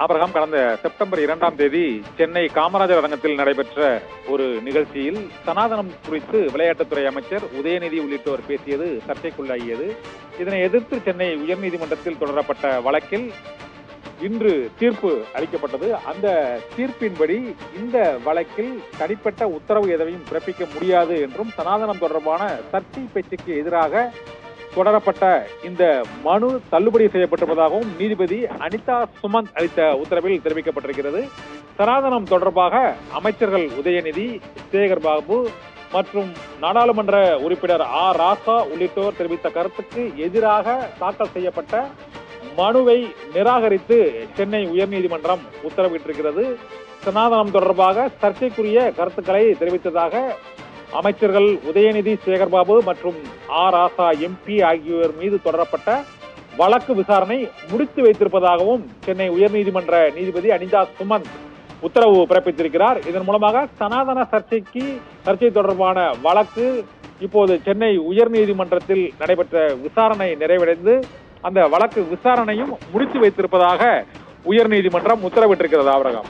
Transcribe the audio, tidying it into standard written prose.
Abraham, கடந்த September 2ஆம் தேதி சென்னை காமராஜர் அரங்கத்தில் நடைபெற்ற ஒரு நிகழ்ச்சியில் சனாதனம் குறித்து விளையாட்டுத்துறை அமைச்சர் உதயநிதி உள்ளிட்டோர் பேசியது சர்ச்சைக்குள்ளாகியது. இதனை எதிர்த்து சென்னை உயர்நீதிமன்றத்தில் தொடரப்பட்ட வழக்கில் இன்று தீர்ப்பு அளிக்கப்பட்டது. அந்த தீர்ப்பின்படி இந்த வழக்கில் தனிப்பட்ட உத்தரவு எதையும் பிறப்பிக்க முடியாது என்றும், சனாதனம் தொடர்பான சர்ச்சை பேச்சுக்கு எதிராக தொடரப்பட்ட இந்த மனு தள்ளுபடி செய்யப்பட்டிருப்பதாகவும் நீதிபதி அனிதா சுமந்த் அளித்த உத்தரவில் தெரிவிக்கப்பட்டிருக்கிறது. சனாதனம் தொடர்பாக அமைச்சர்கள் உதயநிதி, சேகர் பாபு மற்றும் நாடாளுமன்ற உறுப்பினர் ராசா உள்ளிட்டோர் தெரிவித்த கருத்துக்கு எதிராக தாக்கல் செய்யப்பட்ட மனுவை நிராகரித்து சென்னை உயர்நீதிமன்றம் உத்தரவிட்டிருக்கிறது. சனாதனம் தொடர்பாக சர்ச்சைக்குரிய கருத்துக்களை தெரிவித்ததாக அமைச்சர்கள் உதயநிதி, சேகர்பாபு மற்றும் ராசா எம்பி ஆகியோர் மீது தொடரப்பட்ட வழக்கு விசாரணை முடித்து வைத்திருப்பதாகவும் சென்னை உயர்நீதிமன்ற நீதிபதி அனிதா சுமந்த் உத்தரவு பிறப்பித்திருக்கிறார். இதன் மூலமாக சனாதன சர்ச்சை தொடர்பான வழக்கு இப்போது சென்னை உயர்நீதிமன்றத்தில் நடைபெற்ற விசாரணை நிறைவடைந்து அந்த வழக்கு விசாரணையும் முடித்து வைத்திருப்பதாக உயர்நீதிமன்றம் உத்தரவிட்டிருக்கிறது. ஆபிரகாம்.